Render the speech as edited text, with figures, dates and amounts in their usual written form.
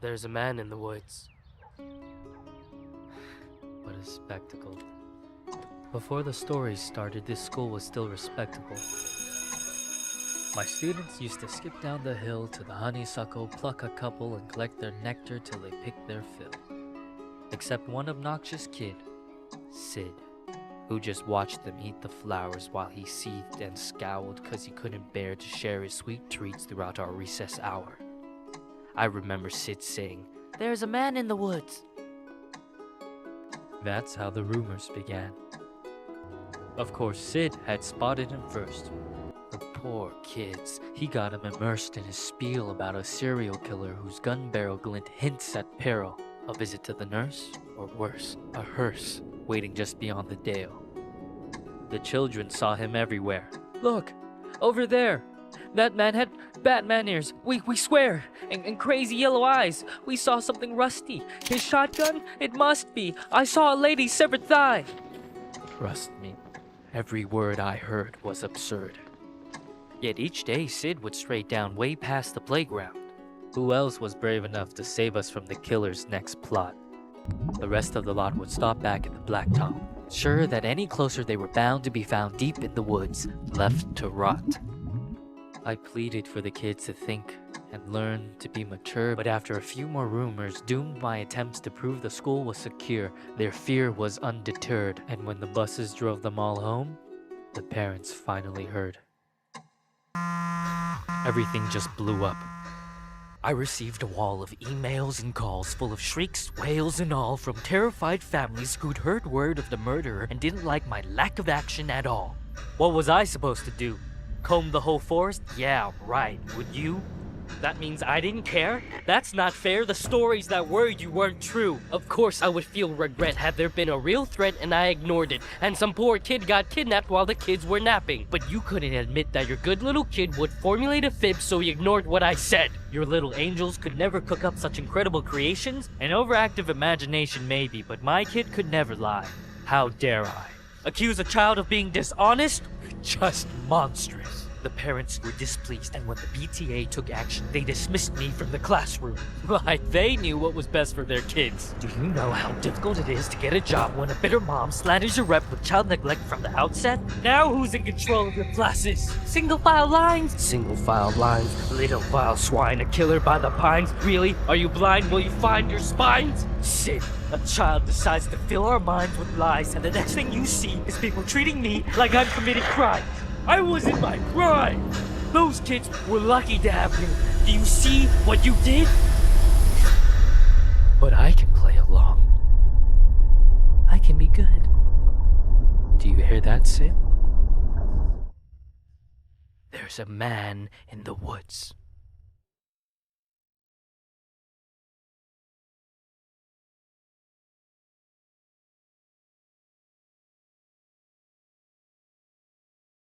There's a man in the woods. What a spectacle. Before the story started, this school was still respectable. My students used to skip down the hill to the honeysuckle, pluck a couple, and collect their nectar till they picked their fill. Except one obnoxious kid, Sid, who just watched them eat the flowers while he seethed and scowled because he couldn't bear to share his sweet treats throughout our recess hour. I remember Sid saying, "There's a man in the woods." That's how the rumors began. Of course, Sid had spotted him first. The poor kids. He got him immersed in his spiel about a serial killer whose gun barrel glint hints at peril. A visit to the nurse, or worse, a hearse waiting just beyond the dale. The children saw him everywhere. "Look, over there. That man had Batman ears. We swear. And crazy yellow eyes. We saw something rusty. His shotgun? It must be. I saw a lady's severed thigh." Trust me, every word I heard was absurd. Yet each day Sid would stray down way past the playground. Who else was brave enough to save us from the killer's next plot? The rest of the lot would stop back at the blacktop, sure that any closer they were bound to be found deep in the woods, left to rot. I pleaded for the kids to think and learn to be mature, but after a few more rumors doomed my attempts to prove the school was secure, their fear was undeterred, and when the buses drove them all home, the parents finally heard. Everything just blew up. I received a wall of emails and calls full of shrieks, wails, and all from terrified families who'd heard word of the murderer and didn't like my lack of action at all. What was I supposed to do? Comb the whole forest? Yeah, right. Would you? That means I didn't care? That's not fair. The stories that worried you weren't true. Of course I would feel regret had there been a real threat and I ignored it, and some poor kid got kidnapped while the kids were napping. But you couldn't admit that your good little kid would formulate a fib, so he ignored what I said. Your little angels could never cook up such incredible creations. An overactive imagination maybe, but my kid could never lie. How dare I? Accuse a child of being dishonest? Just monstrous. The parents were displeased, and when the PTA took action, they dismissed me from the classroom. Right, they knew what was best for their kids. Do you know how difficult it is to get a job when a bitter mom slanders your rep with child neglect from the outset? Now who's in control of your classes? Single file lines? Single file lines. Little file swine, a killer by the pines. Really? Are you blind? Will you find your spines? Sid, a child decides to fill our minds with lies, and the next thing you see is people treating me like I'm committing crimes. I was in my prime. Those kids were lucky to have me. Do you see what you did? But I can play along. I can be good. Do you hear that, Sid? There's a man in the woods.